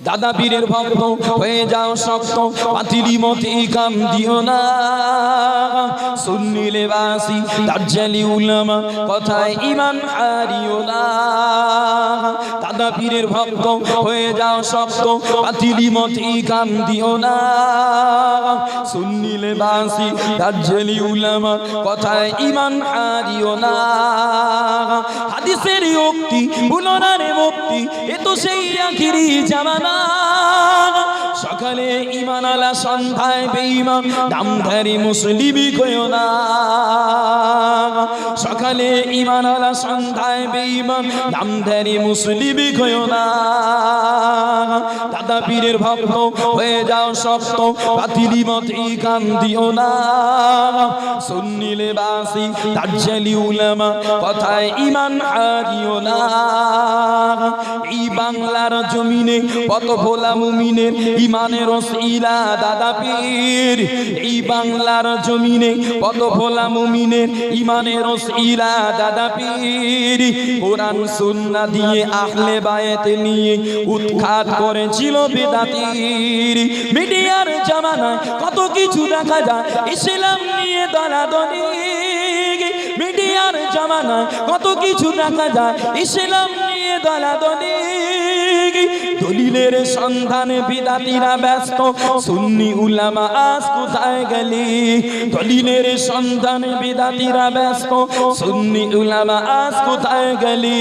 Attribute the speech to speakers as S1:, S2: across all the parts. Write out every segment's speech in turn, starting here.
S1: দাদা পীরের ভক্ত হয়ে যাও শক্ত, বাতিলি মতে কাম দিও না। সুন্নি লেবাসী দাজ্জালি উলামা কথায় ঈমান হারিও না। দাদা পীরের ভক্ত হয়ে যাও শক্ত, বাতিলি মতে কাম দিও না। সুন্নি লেবাসী দাজ্জালি উলামা কথায় ঈমান হারিও না। হাদিসের উক্তি ভুলো না রে মুক্তি, এ তো সেই আখিরি জামানা। সকালে ঈমান আলা সন্ধ্যায় বেঈমান, নামধারী মুসলিমি কইও না। সকালে ঈমান আলা সন্ধ্যায় বেঈমান, নামধারী মুসলিমি কইও না। দাদা পীরের ভক্ত হয়ে যাও শক্ত, বাতিলি মতে কান দিও না। সুন্নি লেবাসী দাজ্জালি উলামা কথায় ঈমান হারিও না। এই বাংলার জমিনে কত ভোলা মুমিনের ঈমানের ওসিলা দাদা পীর। এই বাংলার জমিনে কত ভোলা মুমিনের ঈমানের ওসিলা দাদা পীর। কোরআন সুন্নাহ দিয়ে আহলে বায়াত নিয়ে উৎখাত করেছিল বেদাতির। মিডিয়ার জামানায় কত কিছু দেখা যায় ইসলাম নিয়ে দলাদলি। মিডিয়ার জামানায় কত কিছু দেখা যায় ইসলাম নিয়ে দলাদলি। দলিলের সন্ধানে বিদাতিরা ব্যস্ত, সুন্নি উলামা আজ কোথায় গেলি? দলিলের সন্ধানে বিদাতিরা ব্যস্ত, সুন্নি উলামা আজ কোথায় গেলি?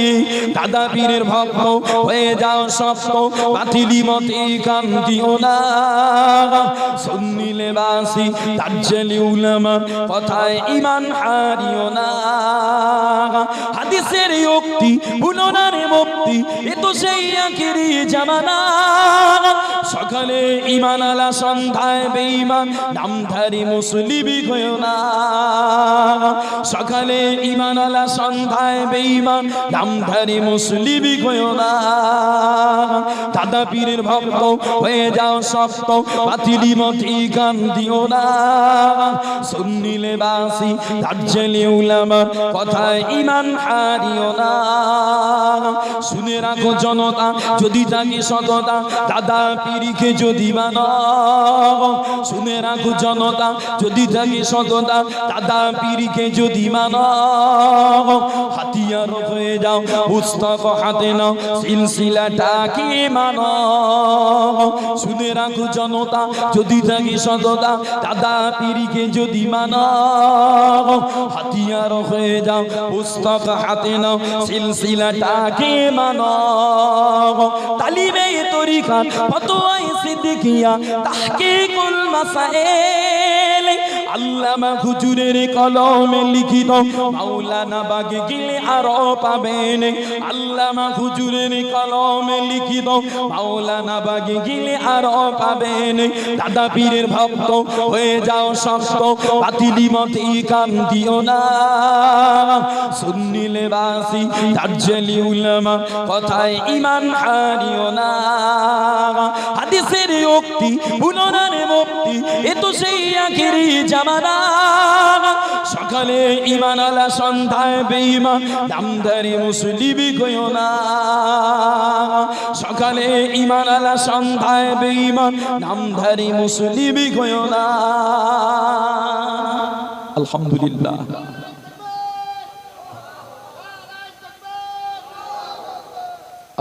S1: দাদা পীরের ভক্ত হয়ে যাও শক্ত, বাতিলি মতে কান দিও না। সুন্নি লেবাসী দাজ্জালি উলামা কথায় ঈমান হারিও না। হাদিসের উক্তি ভুলো না রে মুক্তি, এ তো সেই আখিরি জামানা। সকালে ঈমান আলা সন্ধ্যায় বেঈমান, নামধারী মুসলিমি কইও না। সকালে ঈমান আলা সন্ধ্যায় বেঈমান, নামধারী মুসলিমি কইও না। দাদা পীরের ভক্ত হয়ে যাও শক্ত, বাতিলি মতে কান দিও না। সুন্নি লেবাসী দাজ্জালি উলামা কথায় ঈমান হারিও না। শুনে রাখো জনতা, যদি থাকে সততা দাদা পীরকে যদি মানো। শুনে রাখো জনতা, যদি থাকে সততা দাদা পীরকে যদি মানো। হাতিয়ার হয়ে যাও, পুস্তক হাতে নাও, সিলসিলাটাকে মানো। শুনে রাখো জনতা, যদি থাকে সততা দাদা পীরকে যদি মানো। হাতিয়ার হয়ে যাও, পুস্তক হাতে নাও, সিলসিলাটাকে মানো। তালিবে তরিকাত ফতোয়ায়ে সিদ্দিকিয়া তাহকিকুল মাসাইল, আল্লামা হুজুরের কলমে লিখিত মাওলানা বাগে গেলে আরো পাবেন। আল্লামা হুজুরের কলমে লিখিত মাওলানা বাগে গেলে আরো পাবেন। দাদা পীরের ভক্ত হয়ে যাও শক্ত, বাতিলি মতে কান দিও না। সুন্নি লেবাসী দাজ্জালি উলামা কথায় ঈমান হারিও না। হাদিসের উক্তি ভুলো না রে মুক্তি, এ তো সেই আখিরি জামানা। সকালে ঈমান আলা সন্ধ্যায় বেঈমান, নামধারী মুসলিমি কইও না। সকালে ঈমান আলা সন্ধ্যায় বেঈমান, নামধারী মুসলিমি কইও না। আলহামদুলিল্লাহ।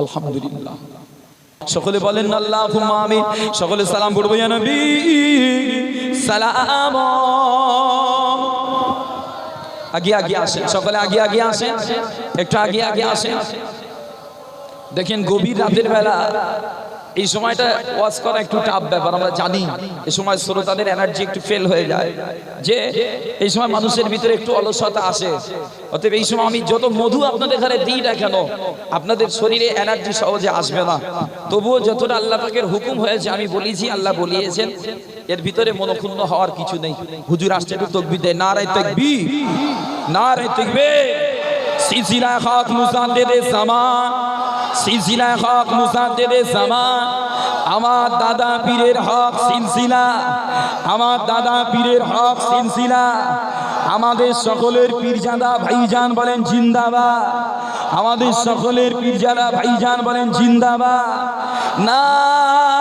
S1: আলহামদুলিল্লাহ। সকলে বলেন আল্লাহুম্মা আমিন। সকলে সালাম পড়বো ইয়া নবী সালাম। আগে আগে আসেন, সকলে আগে আগে আসেন, একটু আগে আগে আসেন। দেখেন গভীর রাতের বেলা এই সময়টা ওয়াজ করা একটু টাফ ব্যাপার, আমরা জানি। এই সময় শ্রোতাদের এনার্জি একটু ফেল হয়ে যায়, যে এই সময় মানুষের ভিতরে একটু অলসতা আসে। অতএব এই সময় আমি যত মধু আপনাদের ঘরে দিই না কেন, আপনাদের শরীরে এনার্জি সহজে আসবে না। তবুও যতটা আল্লাহ পাকের হুকুম হয়েছে আমি বলেছি, আল্লাহ বলিয়েছেন, এর ভিতরে মনক্ষুণ্ণ হওয়ার কিছু নেই। হুজুর আসছে একটু তাকবীর দেয়, নারায়ে তাকবীর, নারায়ে তাকবীর, সিলসিলা হক মুজাদ্দিদে জামান, সিলসিলা হক মুজাদ্দিদে জামান, আমার দাদা পীরের হক সিলসিলা, আমার দাদা পীরের হক সিলসিলা। আমাদের সকলের পীরজাদা ভাইজান বলেন জিন্দাবাদ, আমাদের সকলের পীরজাদা ভাইজান বলেন জিন্দাবাদ। নারে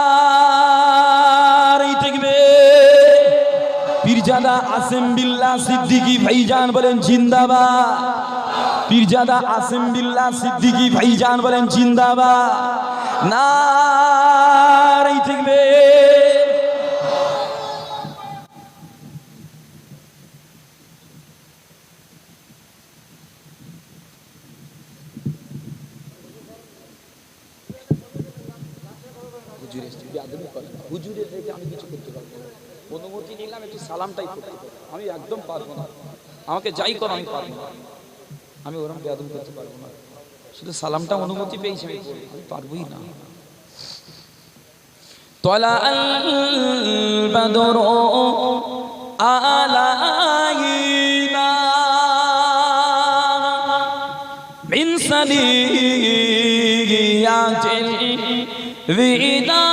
S1: তাকবীর। পীরজাদা আসিম বিল্লাহ সিদ্দিকী ভাইজান বলেন জিন্দাবাদ, পীরজাদা আসিম বিল্লাহ সিদ্দিকী ভাইজান বলেন জিন্দাবাদ। নারে তাকবীর। হুজুরের রেখে আমি কিছু করতে পারবো না, অনুমতি নিলাম একটু সালামটাই করতে পারবো, আমি একদম পারবো না, আমাকে যাই করো আমি পারবো না, আমি ওরকম বেয়াদব করতে পারবো না, শুধু সালামটা অনুমতি পেয়েছি আমি পারবোই না। তলা আল বদরু আলাইনা মিন সানিয়াতিল বিদা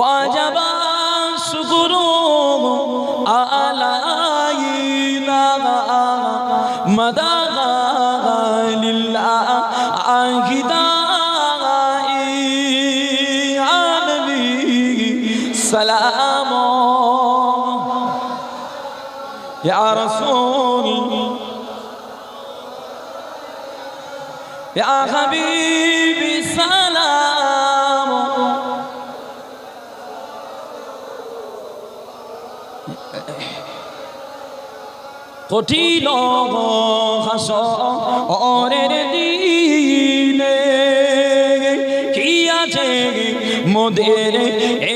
S1: وجب الشكر علينا مدى لله عاهداء يا نبي سلام يا رسول يا حبيبي سلام কঠিন হাসরের দিনে কি আছে মোদের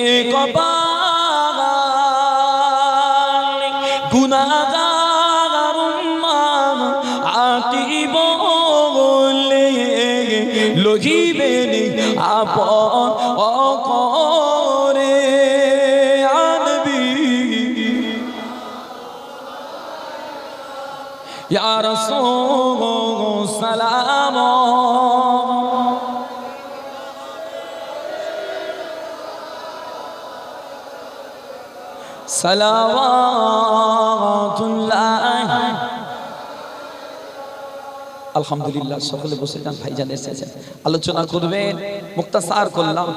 S1: এক কপাল গুনাহগার উম্মাহ আতিব বলে লহিবেন আপন অকরে আনবী ইয়া রাসূল সালাম সালাওয়াতুল্লাহ। আলহামদুলিল্লাহ, সকলে বসে যান, ভাইজান এসেছেন, আলোচনা করবেন, মুক্তাসার করলাম।